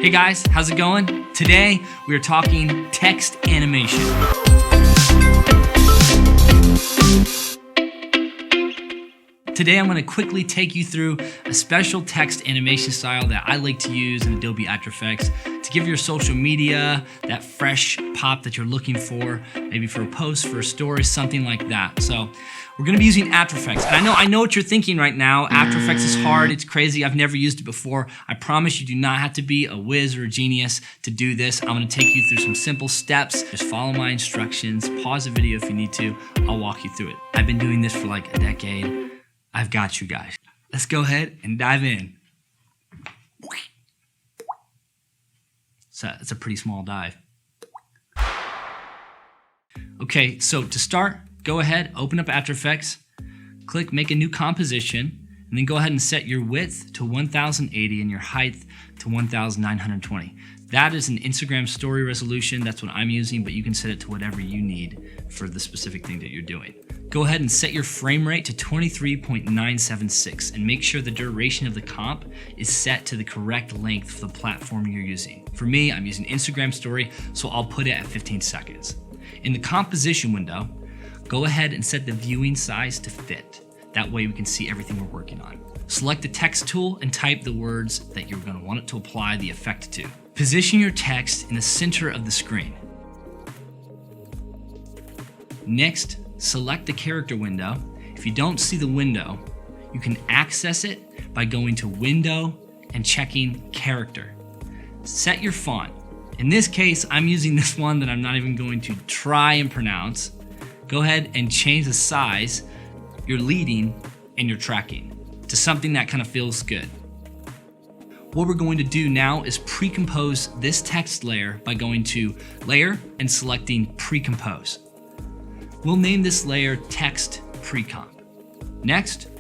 Hey guys, how's it going? Today we are talking text animation. Today I'm going to quickly take you through a special text animation style that I like to use in Adobe After Effects to give your social media that fresh pop that you're looking for, maybe for a post, for a story, something like that. So we're going to be using After Effects. And I know what you're thinking right now. After Effects is hard, it's crazy, I've never used it before. I promise you do not have to be a whiz or a genius to do this. I'm going to take you through some simple steps. Just follow my instructions, pause the video if you need to, I'll walk you through it. I've been doing this for like a decade. I've got you guys. Let's go ahead and dive in. So it's a pretty small dive. Okay, so to start, go ahead, open up After Effects, click Make a New Composition, and then go ahead and set your width to 1080 and your height to 1920. That is an Instagram story resolution. That's what I'm using, but you can set it to whatever you need for the specific thing that you're doing. Go ahead and set your frame rate to 23.976 and make sure the duration of the comp is set to the correct length for the platform you're using. For me, I'm using Instagram story, so I'll put it at 15 seconds. In the composition window, go ahead and set the viewing size to fit. That way we can see everything we're working on. Select the text tool and type the words that you're going to want it to apply the effect to. Position your text in the center of the screen. Next, select the character window. If you don't see the window, you can access it by going to Window and checking Character. Set your font. In this case, I'm using this one that I'm not even going to try and pronounce. Go ahead and change the size, your leading, and your tracking to something that kind of feels good. What we're going to do now is pre-compose this text layer by going to Layer and selecting Pre-compose. We'll name this layer Text Pre-comp. Next,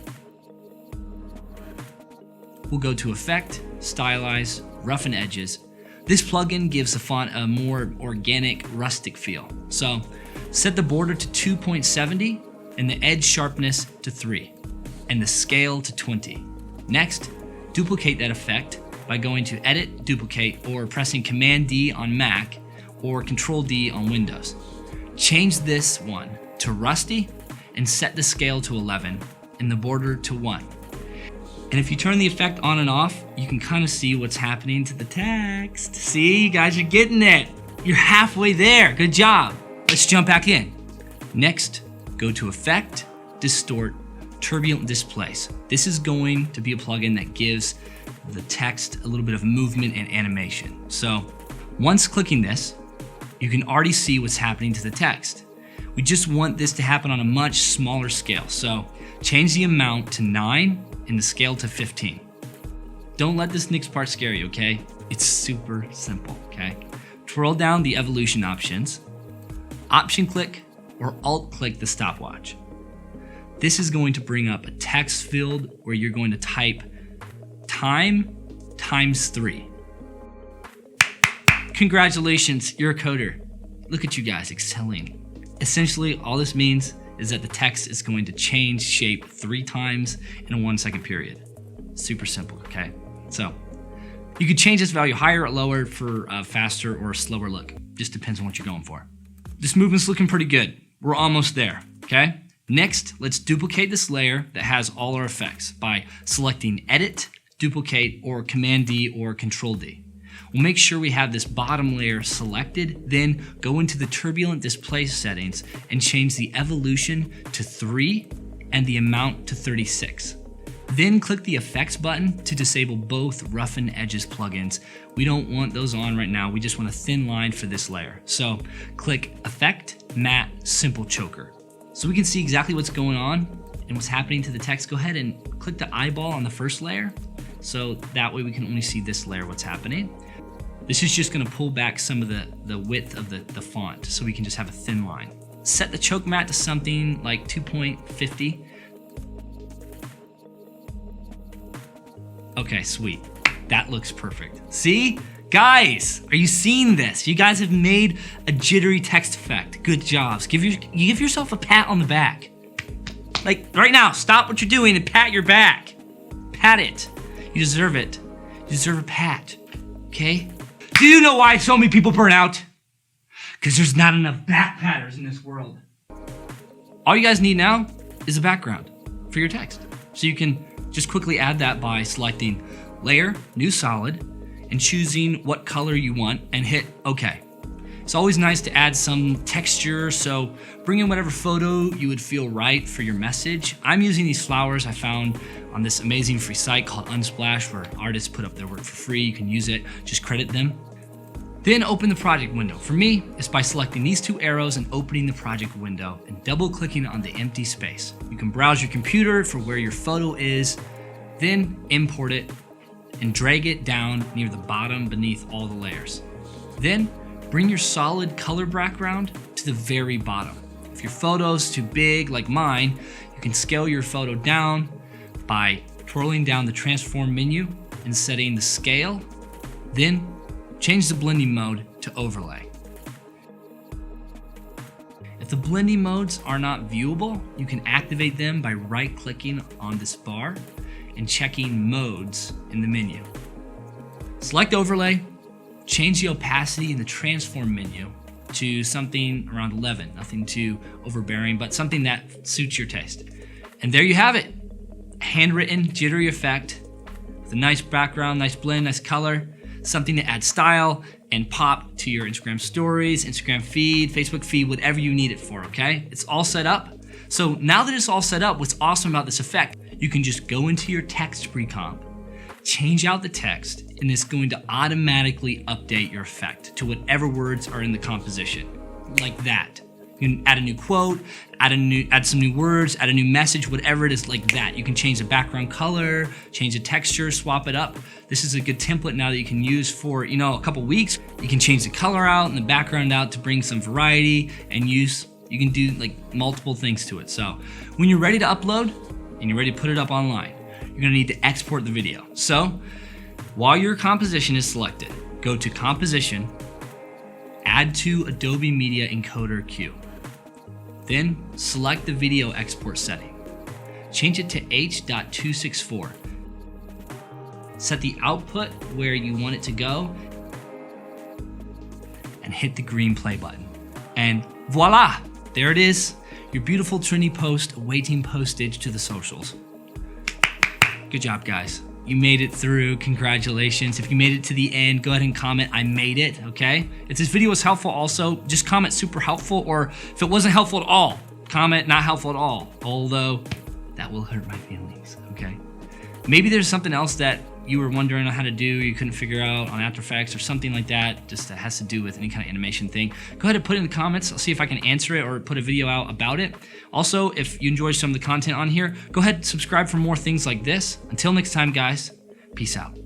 we'll go to Effect, Stylize, Roughen Edges. This plugin gives the font a more organic, rustic feel. So set the border to 2.70 and the edge sharpness to 3 and the scale to 20. Next, duplicate that effect by going to Edit, Duplicate, or pressing Command D on Mac or Control D on Windows. Change this one to Rusty and set the scale to 11 and the border to 1. And if you turn the effect on and off, you can kind of see what's happening to the text. See, you guys are getting it. You're halfway there, good job. Let's jump back in. Next, go to Effect, Distort, Turbulent, Displace. This is going to be a plugin that gives the text a little bit of movement and animation. So once clicking this, you can already see what's happening to the text. We just want this to happen on a much smaller scale. So change the amount to 9 and the scale to 15. Don't let this next part scare you, okay? It's super simple, okay? Twirl down the evolution options, option click or alt click the stopwatch. This is going to bring up a text field where you're going to type time times 3. Congratulations, you're a coder. Look at you guys excelling. Essentially, all this means is that the text is going to change shape 3 times in a 1 second period. Super simple, okay? So you could change this value higher or lower for a faster or a slower look. Just depends on what you're going for. This movement's looking pretty good. We're almost there, okay? Next, let's duplicate this layer that has all our effects by selecting Edit, Duplicate, or Command D or Control D. We'll make sure we have this bottom layer selected, then go into the Turbulent Displace settings and change the evolution to 3 and the amount to 36. Then click the Effects button to disable both Roughen Edges plugins. We don't want those on right now, we just want a thin line for this layer. So click Effect, Matte, Simple Choker. So we can see exactly what's going on and what's happening to the text. Go ahead and click the eyeball on the first layer. So that way we can only see this layer, what's happening. This is just gonna pull back some of the width of the font so we can just have a thin line. Set the choke matte to something like 2.50. Okay, sweet. That looks perfect. See? Guys, are you seeing this? You guys have made a jittery text effect. Good jobs. Give yourself a pat on the back. Like right now, stop what you're doing and pat your back. Pat it. You deserve it. You deserve a pat. okay? Do you know why so many people burn out? Because there's not enough back patterns in this world. All you guys need now is a background for your text. So you can just quickly add that by selecting Layer, New Solid, and choosing what color you want and hit OK. It's always nice to add some texture, so bring in whatever photo you would feel right for your message. I'm using these flowers I found on this amazing free site called Unsplash, where artists put up their work for free. You can use it, just credit them. Then open the project window. For me, it's by selecting these two arrows and opening the project window and double clicking on the empty space. You can browse your computer for where your photo is, then import it and drag it down near the bottom beneath all the layers. Then bring your solid color background to the very bottom. If your photo's too big like mine, you can scale your photo down by twirling down the transform menu and setting the scale, then change the blending mode to overlay. If the blending modes are not viewable, you can activate them by right-clicking on this bar and checking modes in the menu. Select overlay, change the opacity in the transform menu to something around 11, nothing too overbearing, but something that suits your taste. And there you have it, a handwritten jittery effect with a nice background, nice blend, nice color, something to add style and pop to your Instagram stories, Instagram feed, Facebook feed, whatever you need it for, okay? It's all set up. So now that it's all set up, what's awesome about this effect, you can just go into your text pre-comp, change out the text, and it's going to automatically update your effect to whatever words are in the composition, like that. You can add a new quote, add some new words, add a new message, whatever it is, like that. You can change the background color, change the texture, swap it up. This is a good template now that you can use for, a couple weeks. You can change the color out and the background out to bring some variety and you can do like multiple things to it. So when you're ready to upload and you're ready to put it up online, you're gonna need to export the video. So while your composition is selected, go to Composition, Add to Adobe Media Encoder Queue. Then select the video export setting. Change it to H.264. Set the output where you want it to go and hit the green play button. And voila, there it is, your beautiful trendy post awaiting postage to the socials. Good job, guys. You made it through, congratulations. If you made it to the end, go ahead and comment, I made it, okay? If this video was helpful also, just comment super helpful, or if it wasn't helpful at all, comment not helpful at all, although that will hurt my feelings, okay? Maybe there's something else that you were wondering on how to do, you couldn't figure out on After Effects or something like that, just that has to do with any kind of animation thing. Go ahead and put it in the comments. I'll see if I can answer it or put a video out about it. Also, if you enjoyed some of the content on here, go ahead and subscribe for more things like this. Until next time, guys, peace out.